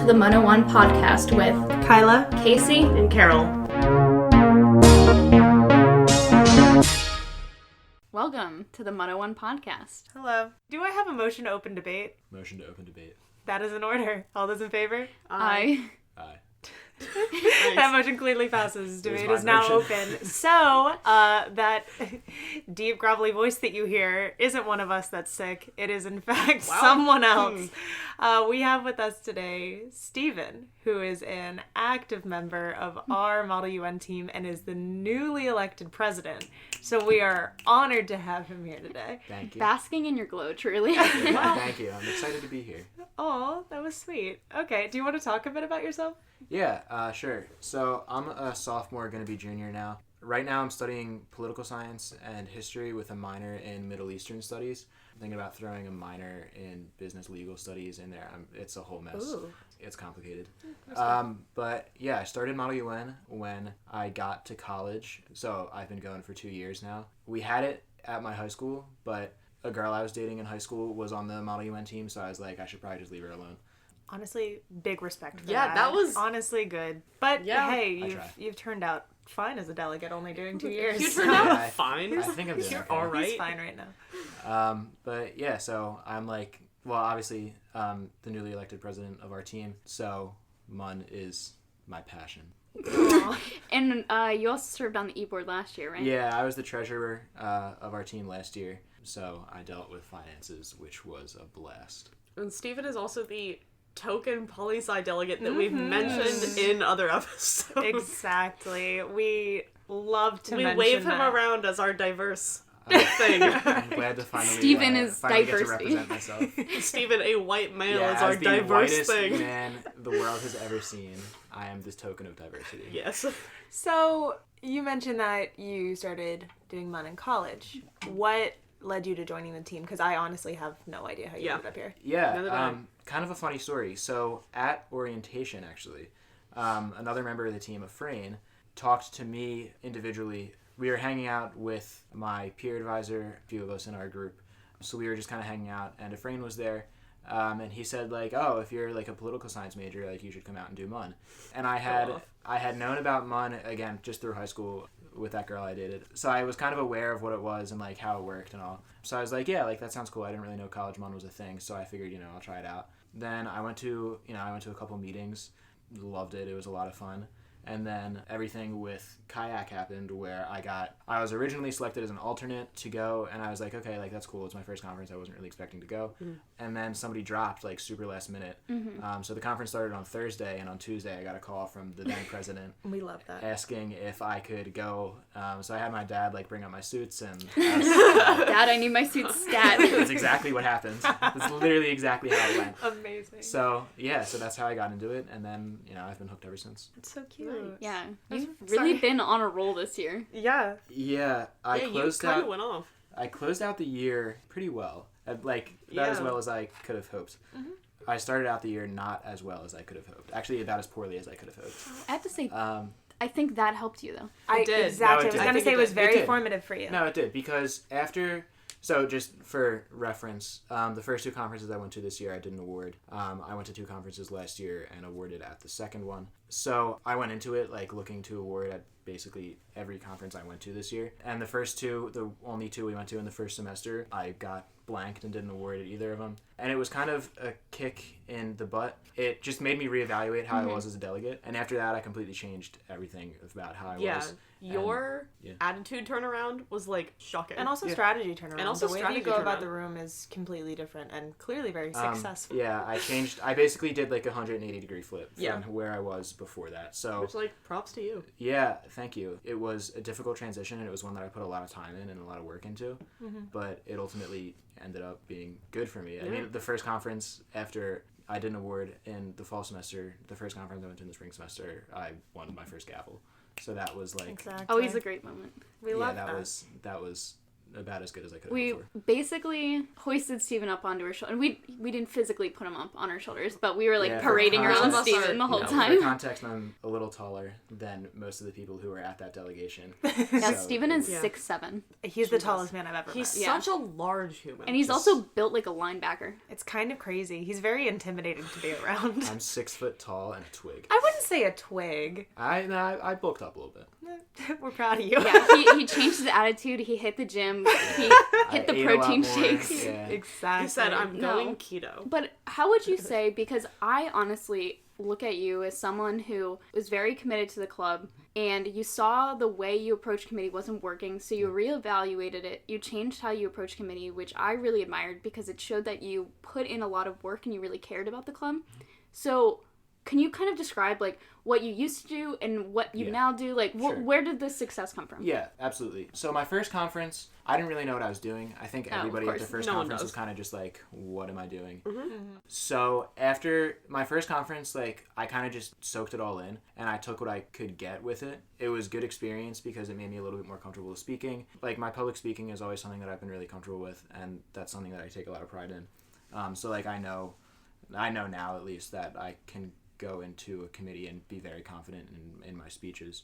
to the 101 podcast with Kyla, Casey, and Carol. Welcome to the 101 podcast. Hello. Do I have a motion to open debate? Motion to open debate. That is in order. All those in favor? Aye. Aye. That motion clearly passes. Debate my is now motion. open. So, that deep, gravelly voice that you hear isn't one of us that's sick. It is, in fact, someone else. We have with us today Stephen, who is an active member of our Model UN team and is the newly elected president. So we are honored to have him here today. Thank you. Basking in your glow, truly. Yeah, thank you. I'm excited to be here. Oh, that was sweet. Okay, do you want to talk a bit about yourself? Yeah, sure. So I'm a sophomore, going to be junior now. Right now I'm studying political science and history with a minor in Middle Eastern studies. I'm thinking about throwing a minor in business legal studies in there. It's a whole mess. Ooh. It's complicated. But yeah, I started Model UN when I got to college. So I've been going for 2 years now. We had it at my high school, but a girl I was dating in high school was on the Model UN team, so I was like, I should probably just leave her alone. Honestly, big respect for Yeah, that was- honestly good. But Yeah. hey, you've turned out fine as a delegate, only doing 2 years. You turned Yeah, out fine. I think I'm doing You're okay. all right. He's fine right now. But yeah, so I'm like, well, obviously, the newly elected president of our team, so MUN is my passion. Aw. And you also served on the e-board last year, right? Yeah, I was the treasurer of our team last year, so I dealt with finances, which was a blast. And Stephen is also the token poli-sci delegate that we've mentioned in other episodes. Exactly. We love to We mention wave him that. around as our diverse thing. I'm glad to finally, Stephen is finally get to diversity. represent myself. Stephen, a white male, Yeah, is our as the diverse whitest thing. man the world has ever seen, I am this token of diversity. Yes. So, you mentioned that you started doing MUN in college. What led you to joining the team? Because I honestly have no idea how you ended up here. Yeah, Neither do I. kind of a funny story. So at orientation, actually, another member of the team, Afrain, talked to me individually. We were hanging out with my peer advisor, a few of us in our group. So we were just kind of hanging out, and Afrain was there. And he said, like, oh, if you're like a political science major, like you should come out and do MUN. And I had known about MUN, again, just through high school with that girl I dated. So I was kind of aware of what it was and like how it worked and all. So I was like, yeah, like that sounds cool. I didn't really know college MUN was a thing. So I figured, I'll try it out. Then I went to a couple meetings, loved it. It was a lot of fun. And then everything with kayak happened where I was originally selected as an alternate to go, and I was like, okay, like that's cool. It's my first conference. I wasn't really expecting to go. And then somebody dropped like super last minute. So the conference started on Thursday, and on Tuesday I got a call from the then president We love that. asking if I could go. So I had my dad like bring up my suits, and Dad, I need my suit stat. that's exactly what happened. That's literally exactly how it went. Amazing. So yeah, so that's how I got into it, and then I've been hooked ever since. It's so cute. Yeah. That's- You've really sorry. been on a roll this year. Yeah. Yeah, I Yeah, you closed kind of out. went off. I closed out the year pretty well, like about as Yeah. well as I could have hoped. I started out the year not as well as I could have hoped. Actually, about as poorly as I could have hoped. I have to say, Um, I think that helped you, though. It did. Exactly. No, it I was did. going I to think say it it was did. very It did. formative for you. no, it did, because after. So just for reference, the first two conferences I went to this year, I did an award. I went to 2 conferences last year and awarded at the second one. So I went into it like looking to award at basically every conference I went to this year. And the first 2, the only 2 we went to in the first semester, I got blanked and didn't award at either of them. And it was kind of a kick in the butt. It just made me reevaluate how I was as a delegate. And after that, I completely changed everything about how I Yeah. was. Your yeah. attitude turnaround was like shocking. And also Yeah. strategy turnaround. And also the way that strategy you go about turnaround. the room is completely different and clearly very successful. Yeah, I basically did like a 180-degree flip from Yeah. where I was before that. So Which, like, props to you. yeah, thank you. It was a difficult transition, and it was one that I put a lot of time in and a lot of work into, but it ultimately ended up being good for me. I mean, the first conference after I did an award in the fall semester, the first conference I went to in the spring semester, I won my first gavel. So that was like, Exactly. Always a great moment. We yeah, love that was about as good as I could have We before. basically hoisted Steven up onto our shoulder. And we didn't physically put him up on our shoulders, but we were like Yeah, for parading around context- Steven the whole For time. context, I'm a little taller than most of the people who were at that delegation. Yeah, So Steven is Yeah. 6'7", He's the tallest man I've ever He's met. Yeah. such a large human. and he's also built like a linebacker. It's kind of crazy. He's very intimidating to be around. I'm 6 foot tall and a twig. I wouldn't say a twig. I bulked up a little bit. We're proud of you. Yeah, he changed his attitude. He hit the gym. He hit the I ate a lot protein more, shakes. Yeah. Exactly. He said, I'm No. going keto. But how would you say, because I honestly look at you as someone who was very committed to the club, and you saw the way you approached committee wasn't working, so you reevaluated it. You changed how you approach committee, which I really admired because it showed that you put in a lot of work and you really cared about the club. So can you kind of describe like what you used to do and what you Yeah. now do? Like Sure. where did this success come from? Yeah, absolutely. So my first conference, I didn't really know what I was doing. I think Oh, of everybody at course. the first No one conference does. was kind of just like, what am I doing? Mm-hmm. So after my first conference, like I kind of just soaked it all in and I took what I could get with it. It was good experience because it made me a little bit more comfortable with speaking. Like my public speaking is always something that I've been really comfortable with, and that's something that I take a lot of pride in. So like I know now at least that I can go into a committee and be very confident in my speeches.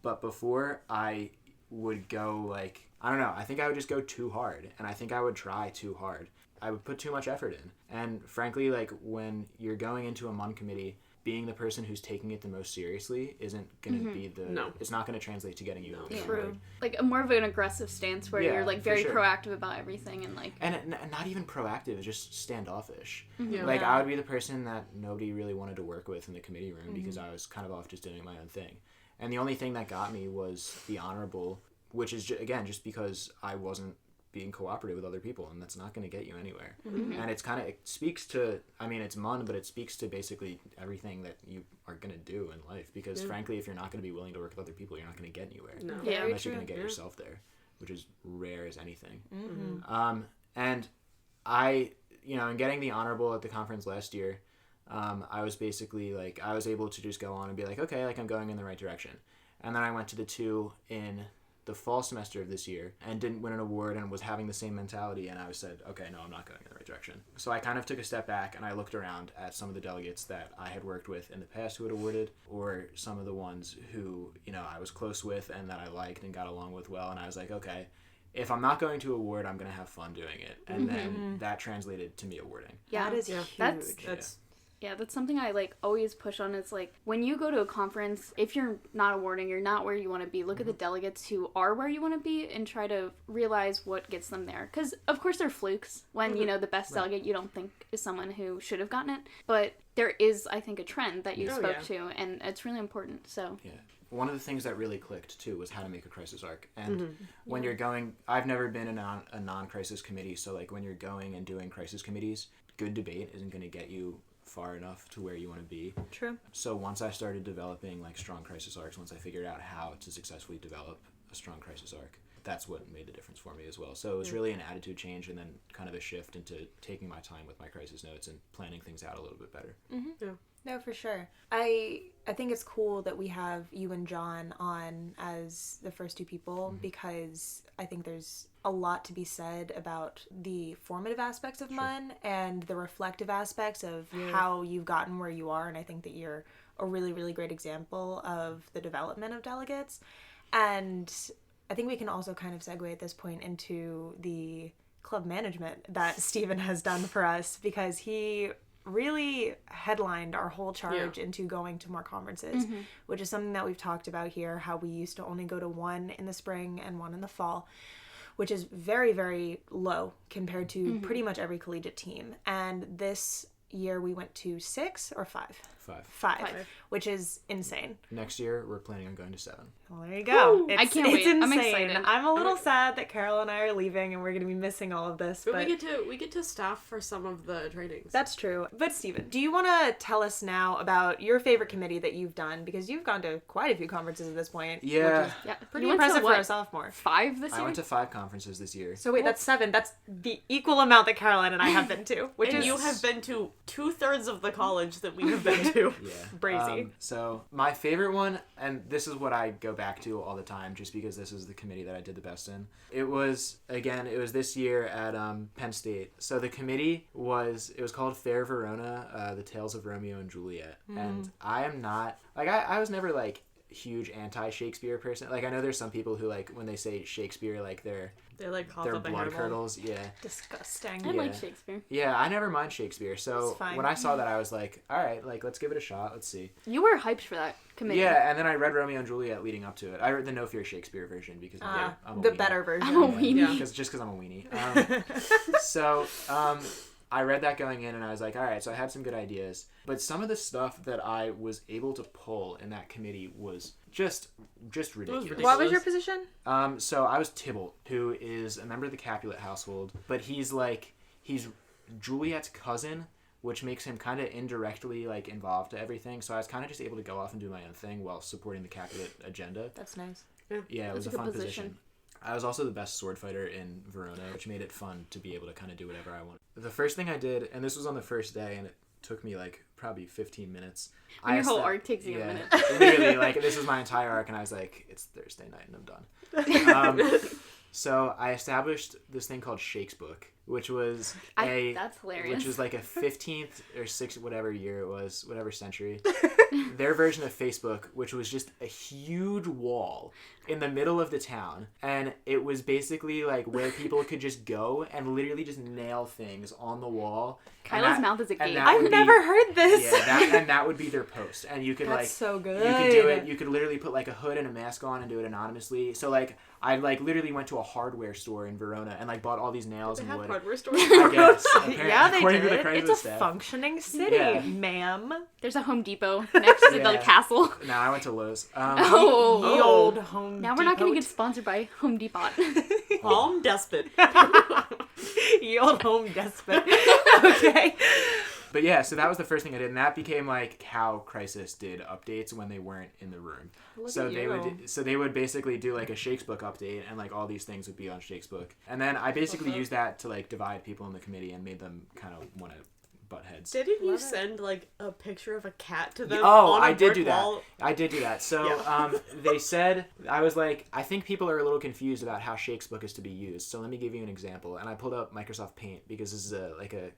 But before, I would go like, I don't know, I think I would just go too hard, and I think I would try too hard. I would put too much effort in. And frankly, like when you're going into a MUN committee, being the person who's taking it the most seriously isn't going to be the... No. It's not going to translate to getting you an Yeah. award. Like a more of an aggressive stance where Yeah, you're like for very sure. proactive about everything and like And not even proactive, just standoffish. Yeah. Like, I would be the person that nobody really wanted to work with in the committee room because I was kind of off just doing my own thing. And the only thing that got me was the honorable, which is, again, just because I wasn't being cooperative with other people, and that's not going to get you anywhere. And it's kind of, it speaks to, I mean, it's MUN, but it speaks to basically everything that you are going to do in life. Because frankly, if you're not going to be willing to work with other people, you're not going to get anywhere. No. Yeah, Unless you're true. going to get Yeah. yourself there, which is rare as anything. And I, in getting the honorable at the conference last year, I was basically like, I was able to just go on and be like, okay, like I'm going in the right direction. And then I went to the 2 in the fall semester of this year and didn't win an award and was having the same mentality, and I said, okay, no, I'm not going in the right direction. So I kind of took a step back and I looked around at some of the delegates that I had worked with in the past who had awarded, or some of the ones who, I was close with and that I liked and got along with well, and I was like, okay, if I'm not going to award, I'm going to have fun doing it. And then that translated to me awarding. yeah, That is Yeah. huge. That's that's something I like always push on. Is like when you go to a conference, if you're not awarding, you're not where you want to be. Look at the delegates who are where you want to be and try to realize what gets them there. Because of course they're flukes. When the best delegate you don't think is someone who should have gotten it, but there is, I think, a trend that you Oh, spoke yeah. to, and it's really important. So Yeah. One of the things that really clicked, too, was how to make a crisis arc. And when you're going... I've never been in a non-crisis committee, so, like, when you're going and doing crisis committees, good debate isn't going to get you far enough to where you want to be. True. So once I started developing, like, strong crisis arcs, once I figured out how to successfully develop a strong crisis arc, that's what made the difference for me as well. So it was really an attitude change and then kind of a shift into taking my time with my crisis notes and planning things out a little bit better. No, for sure. I think it's cool that we have you and John on as the first 2 people because I think there's a lot to be said about the formative aspects of MUN and the reflective aspects of how you've gotten where you are, and I think that you're a really, really great example of the development of delegates. And I think we can also kind of segue at this point into the club management that Steven has done for us, because he really headlined our whole charge into going to more conferences, which is something that we've talked about here, how we used to only go to 1 in the spring and 1 in the fall, which is very, very low compared to pretty much every collegiate team. And this year we went to 6 or 5? 5. 5, which is insane. Next year, we're planning on going to 7. Well, there you go. I can't wait. It's I'm insane. excited. I'm a little sad that Carol and I are leaving and we're going to be missing all of this. But we get to staff for some of the trainings. That's true. But Steven, do you want to tell us now about your favorite committee that you've done? Because you've gone to quite a few conferences at this point. Yeah. Which is yeah, pretty you went to impressive for what, a sophomore. 5 this I year? went to 5 conferences this year. So wait, that's 7. That's the equal amount that Caroline and I have been to. Which and is you have been to 2/3 of the college that we have been to. Yeah. Brazy. So my favorite one, and this is what I go back to all the time just because this is the committee that I did the best in. It was this year at Penn State. So the committee was called Fair Verona, The Tales of Romeo and Juliet. And I am not, like, I was never, like, huge anti-Shakespeare person. Like, I know there's some people who, like, when they say Shakespeare, like, They like cough their up a blood hairball. curdles. Yeah. Disgusting. I Yeah. like Shakespeare. Yeah, I never mind Shakespeare. So It's fine. when I saw that, I was like, all right, like, let's give it a shot. Let's see. You were hyped for that committee. Yeah, and then I read Romeo and Juliet leading up to it. I read the No Fear Shakespeare version because I'm a The weenie. better version. I'm a weenie. Yeah. Because I'm a weenie. I read that going in, and I was like, all right, so I had some good ideas. But some of the stuff that I was able to pull in that committee was just ridiculous. ridiculous. What was your position? So I was Tybalt, who is a member of the Capulet household, but he's Juliet's cousin, which makes him kind of indirectly, like, involved to everything. So I was kind of just able to go off and do my own thing while supporting the Capulet agenda. That's nice. Yeah, it was That's a a fun good position. I was also the best sword fighter in Verona, which made it fun to be able to kind of do whatever I want. The first thing I did, and this was on the first day, and it took me, like, probably 15 minutes. And your whole arc takes you a minute. Literally, like, this was my entire arc, and I was like, it's Thursday night, and I'm done. So I established this thing called Shakesbook, which was that's hilarious. which was like a 15th or 6th, whatever year it was, whatever century. Their version of Facebook, which was just a huge wall in the middle of the town. And it was basically like where people could just go and literally just nail things on the wall. Kyla's mouth is a and gate. that I've would never heard this. Yeah, that would be their post. And you could That's so good. You could do it. You could literally put like a hood and a mask on and do it anonymously. So like I like literally went to a hardware store in Verona and like bought all these nails They and have wood. hardware stores. I guess. Apparently, Yeah, they according to the did. Craigslist It's a staff. functioning city, Yeah. ma'am. There's a Home Depot next to the Yeah. castle. No, I went to Lowe's. Ye Oh. old Home Now we're not going to Depot. get sponsored by Home Depot. Palm Despot. Ye old Home Despot. Okay. But yeah, so that was the first thing I did, and that became like how Crisis did updates when they weren't in the room. So they would basically do like a Shakesbook update, and like all these things would be on Shakesbook. And then I basically used that to like divide people in the committee and made them kind of want to butt heads. Didn't you send like a picture of a cat to them? Oh, on a I did brick do that. wall? I did do that. So they said, I was like, I think people are a little confused about how Shakesbook is to be used. So let me give you an example. And I pulled up Microsoft Paint because this is a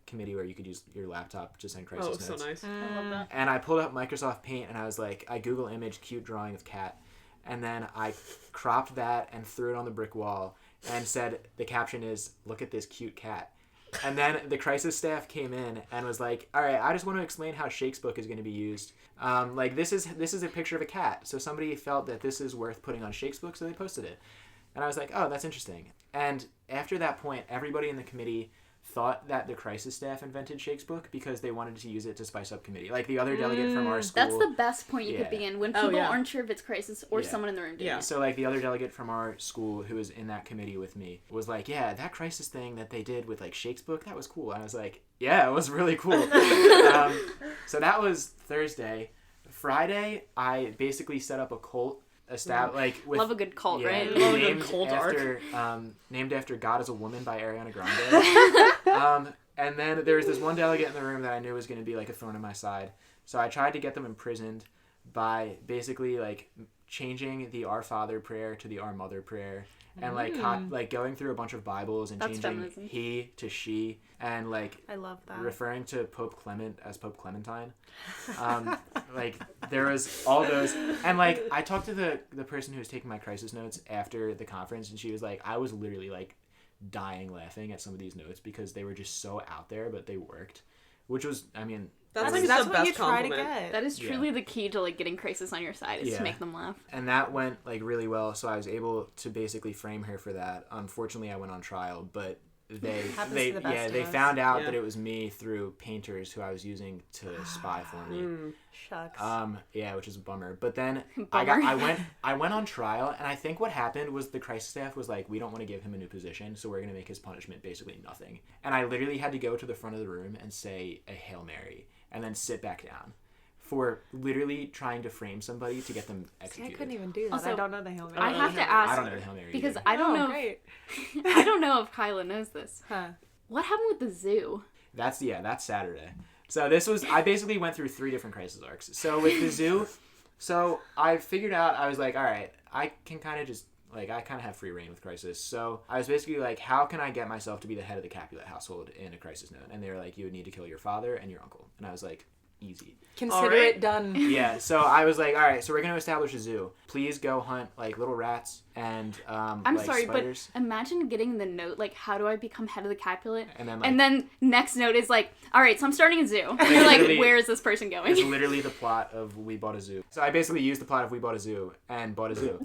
committee where you could use your laptop to send crisis Oh, notes. so nice. I love that. And I pulled up Microsoft Paint and I was like, I Google image cute drawing of cat. And then I cropped that and threw it on the brick wall and said, the caption is, look at this cute cat. And then the crisis staff came in and was like, all right, I just want to explain how Shakesbook is going to be used. Like this is a picture of a cat. So somebody felt that this is worth putting on Shakesbook, so they posted it. And I was like, oh, that's interesting. And after that point, everybody in the committee thought that the crisis staff invented Shakesbook because they wanted to use it to spice up committee. Like the other delegate from our school. That's the best point you Yeah. could be in when people yeah. aren't sure if it's Crisis or Yeah. someone in the room doing Yeah. it. So like the other delegate from our school who was in that committee with me was like, yeah, that crisis thing that they did with like Shakesbook, that was cool. And I was like, yeah, it was really cool. So that was Thursday. Friday, I basically set up a cult. Love a good cult, right? Love a good named cult named after God is a Woman by Ariana Grande. And then there was this one delegate in the room that I knew was going to be like a thorn in my side. So I tried to get them imprisoned by basically like changing the Our Father prayer to the Our Mother prayer, and like going through a bunch of Bibles and That's changing feminism. he to she, and like I love that. referring to Pope Clement as Pope Clementine. Like there was all those, and like I talked to the person who was taking my crisis notes after the conference, and she was like, I was literally like dying laughing at some of these notes because they were just so out there, but they worked, which was, I mean, That's That's the what best you try compliment. to get. That is truly the key to like getting Crisis on your side is Yeah. to make them laugh. and that went like really well. So I was able to basically frame her for that. Unfortunately, I went on trial, but Happens they to the best of they us. found out Yeah. that it was me through painters who I was using to spy for me. Shucks. Yeah, which is a bummer. But then Bummer. I went on trial, and I think what happened was the crisis staff was like, we don't want to give him a new position, so we're gonna make his punishment basically nothing. And I literally had to go to the front of the room and say a Hail Mary, and then sit back down for literally trying to frame somebody to get them See, I executed. couldn't even do that. Also, I don't know the Hail Mary. I have to ask I don't know the Hail Mary because either. I don't know. Great. I don't know if Kyla knows this. Huh. What happened with the zoo? That's Saturday. So I basically went through 3 different crisis arcs. So with the zoo, so I figured out, I was like, all right, I can kind of just, like, I kind of have free reign with crisis. So I was basically like, how can I get myself to be the head of the Capulet household in a crisis node? And they were like, you would need to kill your father and your uncle. And I was like, easy. Consider it done. Yeah, so I was like, all right, so we're going to establish a zoo. Please go hunt, like, little rats and, I'm like, sorry, spiders. but imagine getting the note, like, how do I become head of the Capulet? And then next note is like, all right, so I'm starting a zoo. And you're like, where is this person going? It's literally the plot of We Bought a Zoo. So I basically used the plot of We Bought a Zoo and bought a zoo.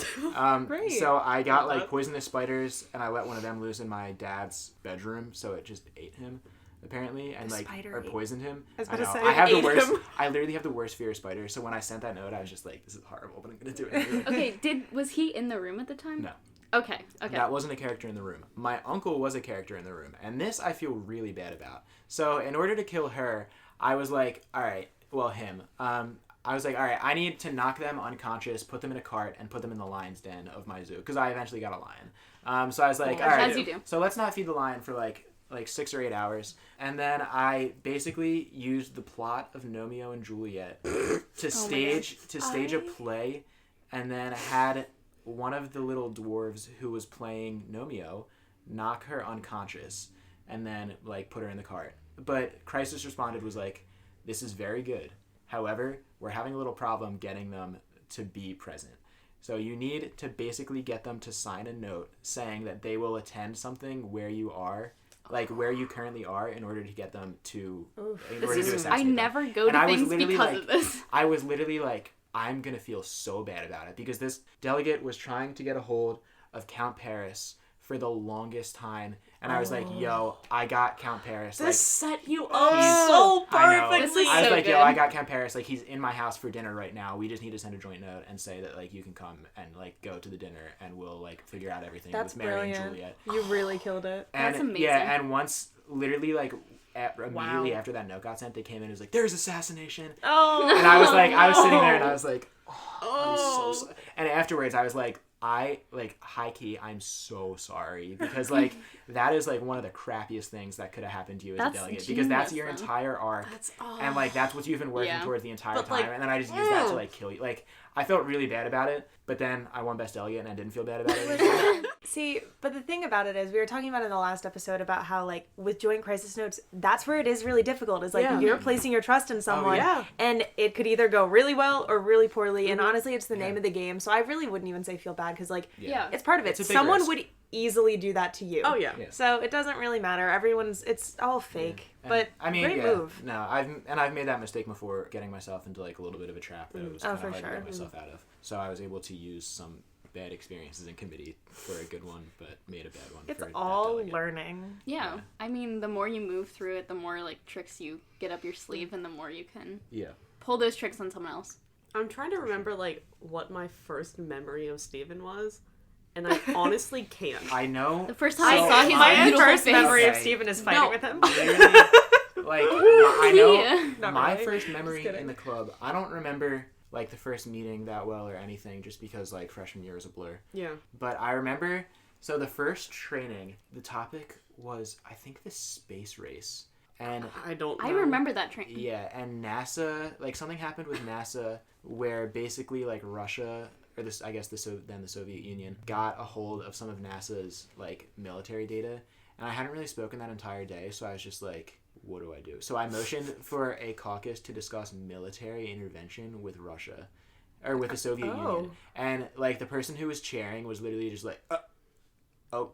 Great. So I got, like, poisonous spiders, and I let one of them loose in my dad's bedroom, so it just ate him. Apparently, and or poisoned him. I was about to say, I have the worst. him. I literally have the worst fear of spiders. So when I sent that note, I was just like, "This is horrible," but I'm gonna do it anyway. Okay, was he in the room at the time? No. Okay. That wasn't a character in the room. My uncle was a character in the room, and this I feel really bad about. So in order to kill her, I was like, "All right, well him." I was like, "All right, I need to knock them unconscious, put them in a cart, and put them in the lion's den of my zoo because I eventually got a lion." So I was like, "All right, as you do. So let's not feed the lion for like 6 or 8 hours." And then I basically used the plot of Romeo and Juliet to stage a play, and then had one of the little dwarves who was playing Romeo knock her unconscious and then like put her in the cart. But Crisis responded was like, "This is very good. However, we're having a little problem getting them to be present. So you need to basically get them to sign a note saying that they will attend something where you are, like where you currently are, in order to get them to assassinate I them." never go to things because of this. I was literally like, I'm gonna feel so bad about it because this delegate was trying to get a hold of Count Paris for the longest time, and I was like, "Yo, I got Count Paris." This like, set you up so I know. perfectly. I was so like, good. "Yo, I got Count Paris. Like, he's in my house for dinner right now. We just need to send a joint note and say that like you can come and like go to the dinner, and we'll like figure out everything That's with Mary brilliant. and Juliet." You really killed it. And, That's amazing. Yeah, and once literally like immediately after that note got sent, they came in and was like, "There's assassination." Oh. And I was like, I was sitting there and I was like, I'm so sorry. And afterwards I was like, high key, I'm so sorry, because like that is like one of the crappiest things that could have happened to you as That's a delegate, genius, because that's your though. entire arc, and like that's what you've been working towards the entire time, and then I just used that to like kill you. Like I felt really bad about it, but then I won best delegate and I didn't feel bad about it. See, but the thing about it is, we were talking about in the last episode about how, like, with joint crisis notes, that's where it is really difficult. Is like you're placing your trust in someone, and it could either go really well or really poorly. And honestly, it's the name of the game. So I really wouldn't even say feel bad, because like it's part of it. It's a big Someone risk. would easily do that to you. Oh yeah. So it doesn't really matter. It's all fake. And, but I mean, great move. No, I've made that mistake before, getting myself into like a little bit of a trap that it was kind of for hard to sure. get myself out of. So I was able to use some bad experiences in committee for a good one, but made a bad one. It's for a bad all delegate. learning. Yeah. I mean, the more you move through it, the more like tricks you get up your sleeve, and the more you can pull those tricks on someone else. I'm trying to remember like what my first memory of Steven was, and I honestly can't. I know. The first time I saw his My beautiful first face. memory of Okay. Steven is fighting with him. Literally, like I know Not my really. first Just memory kidding. in the club. I don't remember like the first meeting that well or anything, just because like freshman year was a blur. Yeah. But I remember, so the first training, the topic was, I think, the space race. And I don't know. I remember that train. yeah, and NASA, like something happened with NASA where basically like Russia, or this, I guess then the Soviet Union, got a hold of some of NASA's like military data. And I hadn't really spoken that entire day, so I was just like, what do I do? So I motioned for a caucus to discuss military intervention with Russia, or with the Soviet Union. And like the person who was chairing was literally just like, oh,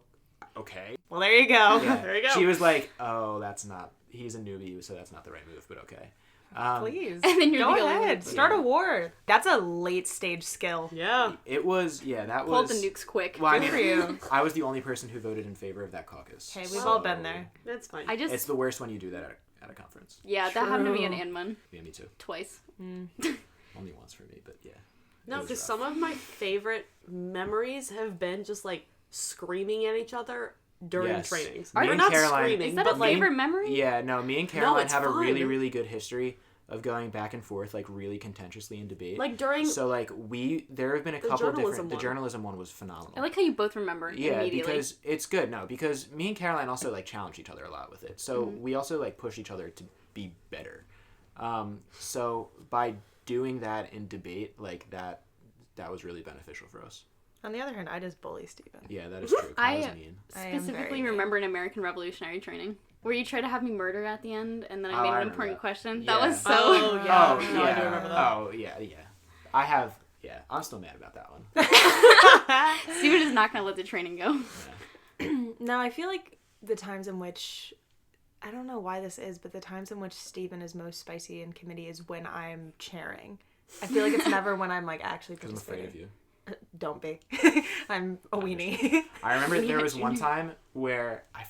okay. Well, there you go. Yeah. There you go. She was like, oh, he's a newbie, so that's not the right move, but okay. Please. And then you're Go the only ahead. one. Start a war. That's a late stage skill. Yeah. It was, that Pulled was... the nukes quick. Well, I Good mean, for you. I was the only person who voted in favor of that caucus. Hey, we've all been there. That's fine. It's the worst when you do that at a conference. Yeah, that happened to me in Anman Yeah, me too. twice. Only once for me, but yeah. No, It was because rough. some of my favorite memories have been just like screaming at each other during Yes. trainings. Me Or and not Caroline- screaming, Is that but a like favorite memory? Yeah, no, me and Caroline it's have a really, fun. really good history of going back and forth, like, really contentiously in debate. like during So, like, there have been a couple journalism different... The one. journalism one was phenomenal. I like how you both remember Yeah, immediately. because it's good. No, because me and Caroline also, like, challenge each other a lot with it. So we also, like, push each other to be better. So by doing that in debate, like that was really beneficial for us. On the other hand, I just bully Steven. Yeah, that is true. Kyla's mean. Specifically remember an American Revolutionary training where you tried to have me murder at the end, and then I made an important question. Yeah. That was so... Oh, yeah. Oh, yeah. No, I do remember that. Oh, yeah. I'm still mad about that one. Steven is not going to let the training go. No, I feel like the times in which, I don't know why this is, but the times in which Steven is most spicy in committee is when I'm chairing. I feel like it's never when I'm like actually Because I'm participating. afraid of you. Don't be. I'm a weenie. I remember there was one time where I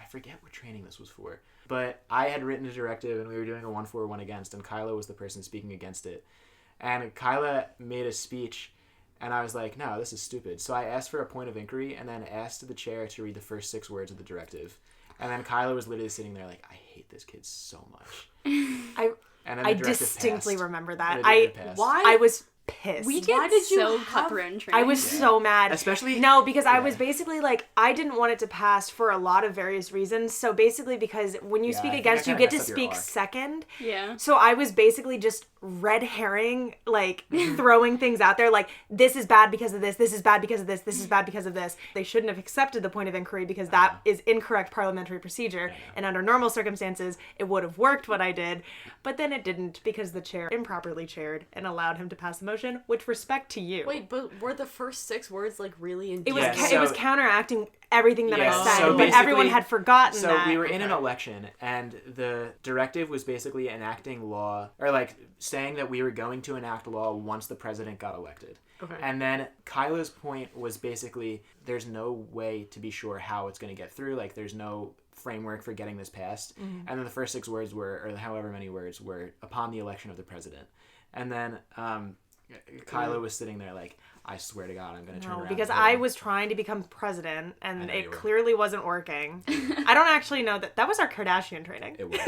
forget what training this was for, but I had written a directive and we were doing a 1 for 1 against, and Kyla was the person speaking against it. And Kyla made a speech, and I was like, no, this is stupid. So I asked for a point of inquiry and then asked the chair to read the first 6 words of the directive. And then Kyla was literally sitting there like, I hate this kid so much. I distinctly remember that. Why? I was pissed. We get so cutthroat in training. I was so mad. Especially... No, because I was basically like, I didn't want it to pass for a lot of various reasons. So basically because when you speak against, you get to speak second. Yeah. So I was basically just red herring, like throwing things out there like, this is bad because of this, this is bad because of this, this is bad because of this. They shouldn't have accepted the point of inquiry because that is incorrect parliamentary procedure. And under normal circumstances, it would have worked what I did. But then it didn't because the chair improperly chaired and allowed him to pass the motion, which respect to you. Wait, but were the first 6 words like really in It was Yeah, it was counteracting everything that I said, so but everyone had forgotten that. So we were in an election, and the directive was basically enacting law, or like saying that we were going to enact law once the president got elected. Okay. And then Kyla's point was basically, there's no way to be sure how it's going to get through. Like, there's no framework for getting this passed. And then the first 6 words were, or however many words were, upon the election of the president. And then Kyla was sitting there like, I swear to God, I'm going to turn around. Because I was trying to become president, and it you were. clearly wasn't working. I don't actually know that was our Kardashian training. It was.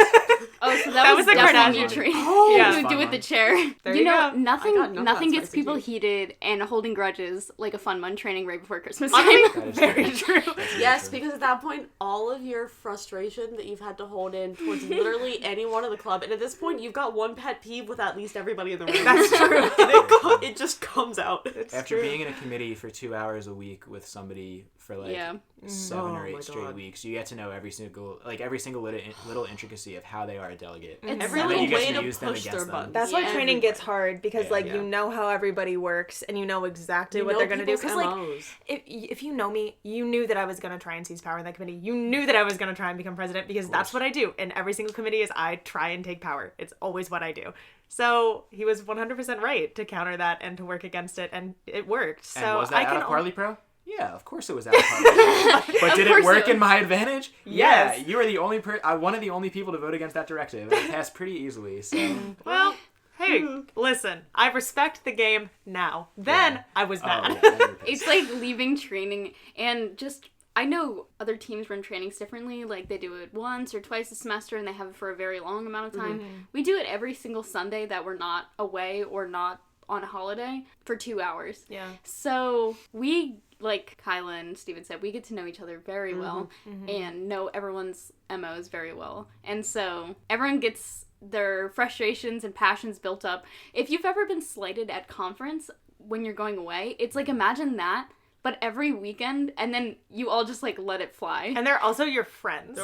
Oh, so that was the definitely Kardashian new training. Oh, yeah. Fun Do with one. the chair. There you know, go. nothing I got none of that gets spicy people tea. heated and holding grudges like a fun one training right before Christmas Honestly, time. That is very true. true. That's Yes, true. because at that point, all of your frustration that you've had to hold in towards literally anyone in the club, and at this point, you've got one pet peeve with at least everybody in the room. That's true. And it just comes out. After being in a committee for 2 hours a week with somebody for like 7 Oh or 8 my straight God. weeks, you get to know every single little intricacy of how they are a delegate. It's Every And then little you get way to to use them push their against them. buttons. That's why training gets hard because Yeah. you know how everybody works and you know exactly what know they're going to do. people's Because like MOs. if you know me, you knew that I was going to try and seize power in that committee. You knew that I was going to try and become president because that's what I do. In every single committee is I try and take power. It's always what I do. So he was 100% right to counter that and to work against it, and it worked. So And was that I out can of Parley Pro? Yeah, of course it was out of Parley Pro. But did it course work it in my advantage? Yes. Yeah, you were the only one of the only people to vote against that directive, and it passed pretty easily. So Well, hey, listen, I respect the game now. Then I was mad. yeah, you were pissed. It's like leaving training and just... I know other teams run trainings differently, like they do it once or twice a semester and they have it for a very long amount of time. We do it every single Sunday that we're not away or not on a holiday for 2 hours. Yeah. So we, like Kyla and Steven said, we get to know each other very well and know everyone's MOs very well. And so everyone gets their frustrations and passions built up. If you've ever been slighted at conference when you're going away, it's like imagine that, but every weekend, and then you all just like let it fly. And they're also your friends.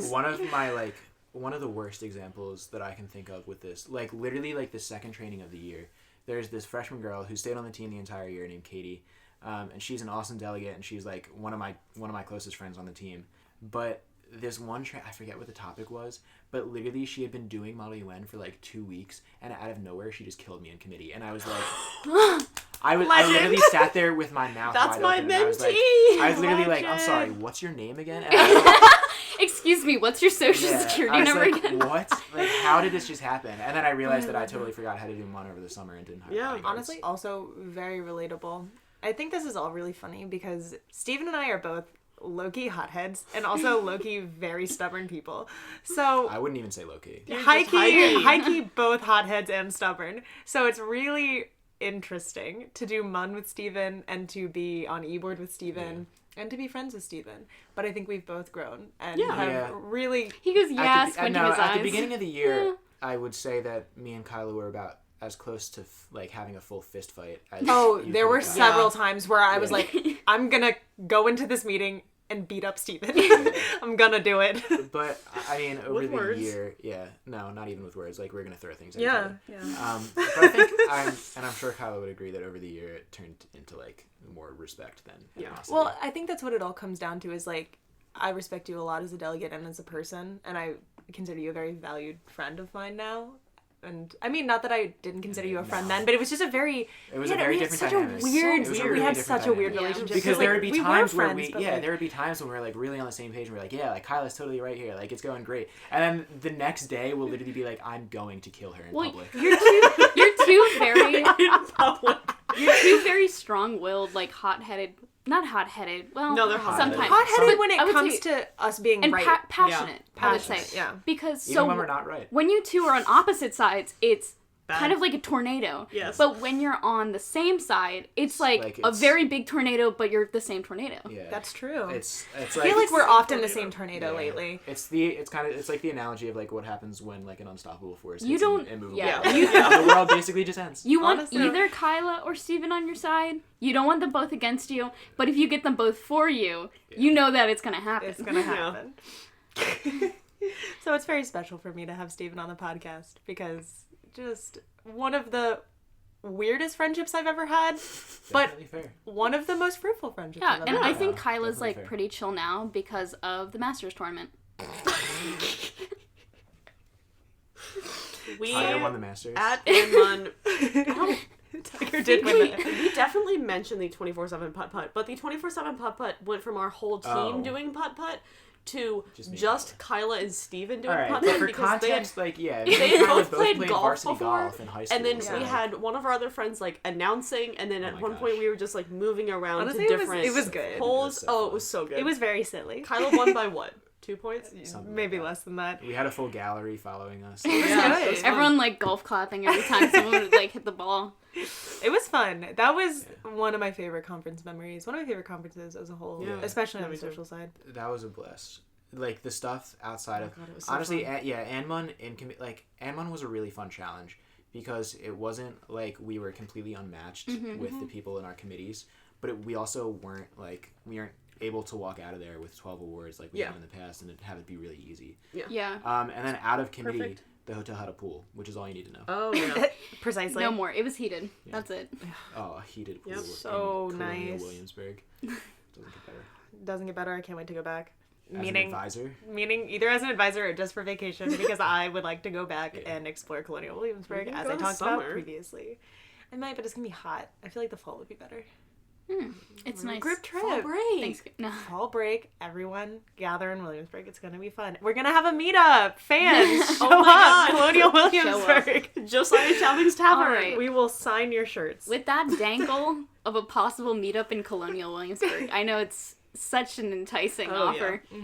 One of the worst examples that I can think of with this, like literally like the second training of the year, there's this freshman girl who stayed on the team the entire year named Katie, and she's an awesome delegate, and she's like one of my closest friends on the team. But this one I forget what the topic was, but literally she had been doing Model UN for like 2 weeks, and out of nowhere she just killed me in committee, and I was like. I literally sat there with my mouth That's wide my open. And mentee! I was literally like, I'm Legend. sorry, what's your name again? And I was like, Excuse me, what's your social security I was number like, again? what? Like, how did this just happen? And then I realized that I totally forgot how to do one over the summer and didn't have bodyguards. Honestly, also very relatable. I think this is all really funny because Steven and I are both low-key hotheads and also low-key very stubborn people. So I wouldn't even say low-key. high-key both hotheads and stubborn. So it's really interesting to do MUN with Steven and to be on e-board with Steven and to be friends with Steven. But I think we've both grown and have really... He goes, yeah, squinting his eyes. At the beginning of the year, I would say that me and Kyla were about as close to like having a full fist fight as There were some several times where I was like, I'm gonna go into this meeting and beat up Steven. I'm gonna do it. But I mean, over With the words. year, no, not even with words. Like we're gonna throw things at each Yeah, other. yeah. But I think I'm sure Kyla would agree that over the year it turned into like more respect than animosity. Well, I think that's what it all comes down to is like, I respect you a lot as a delegate and as a person, and I consider you a very valued friend of mine now. And I mean, not that I didn't consider you a friend then, but it was just a very different such dynamic. a weird We had such a weird relationship because there would be times where there would be times when we were like really on the same page and we're like, yeah, like Kyla's totally right here, like it's going great, and then the next day we'll literally be like, I'm going to kill her in public. You're two very you're two very strong-willed, like not hot-headed. Well, No, they're hot-headed. sometimes hot-headed when I it would comes say- to us being and right. passionate. I would say, Passionate, yeah. because Even so when we're not right. when you two are on opposite sides, it's Bad. kind of like a tornado. Yes. But when you're on the same side, it's like a it's- very big tornado, but you're the same tornado. Yeah, That's true. It's I like feel like we're often the same tornado lately. It's like the analogy of like what happens when like an unstoppable force You hits don't- an immovable yeah. ball. The world basically just ends. You want Honestly. either Kyla or Steven on your side. You don't want them both against you. But if you get them both for you, you know that it's going to happen. It's gonna happen. So it's very special for me to have Steven on the podcast because just one of the weirdest friendships I've ever had, but Definitely fair. one of the most fruitful friendships Yeah, I've and ever I had. think Kyla's definitely like fair. pretty chill now because of the Masters tournament. We Tiger won the Masters. at Anmon. Tiger did win it. We definitely mentioned the 24/7 putt-putt, but the 24/7 putt-putt went from our whole team doing putt-putt to Just me and just Kyla and Steven doing All right, putt-putt but for because context, like they had Kyla both played golf varsity before, golf in high school. and then so, we had one of our other friends like announcing, and then at my one gosh. point we were just like moving around Honestly, to it was- different it was good. holes. It was so Oh, it fun. was so good. It was very silly. Kyla won by what? 2 points? Something Maybe like that. less than that. We had a full gallery following us. Yeah, good. it was fun. Everyone like golf clapping every time someone would like hit the ball. It was fun. That was one of my favorite conference memories. One of my favorite conferences as a whole, Yeah. especially on Me the too. social side. That was a blast. Like the stuff outside of God, it was so honestly, fun. Anmon Anmon was a really fun challenge because it wasn't like we were completely unmatched with the people in our committees, but we also weren't able to walk out of there with 12 awards like we have in the past and have it be really easy. Yeah. And then out of committee, Perfect. the hotel had a pool, which is all you need to know. Oh, yeah. Precisely. No more. It was heated. That's it. Oh, a heated pool Yep. So in Colonial nice. Williamsburg. Doesn't get better. Doesn't get better. I can't wait to go back. As an advisor. Meaning either as an advisor or just for vacation because I would like to go back and explore Colonial Williamsburg can as go I in the talked about summer. previously. I might, but it's gonna be hot. I feel like the fall would be better. It's nice. Group trip. Fall break. Thanks. No. Fall break, everyone gather in Williamsburg. It's gonna be fun. We're gonna have a meetup. Fans, show my up. God. Colonial Show up. Williamsburg. Josiah Chowding's Tavern. All right. We will sign your shirts. With that dangle of a possible meetup in Colonial Williamsburg, I know it's such an enticing Oh, offer. yeah.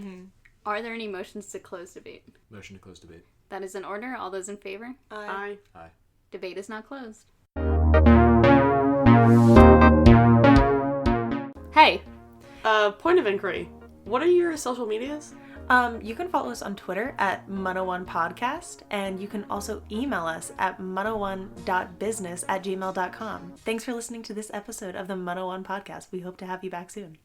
Are there any motions to close debate? Motion to close debate. That is in order. All those in favor? I Debate is now closed. Hey, point of inquiry. What are your social medias? You can follow us on Twitter at Mono1Podcast, and you can also email us at mono1.business@gmail.com. Thanks for listening to this episode of the Mono1 Podcast. We hope to have you back soon.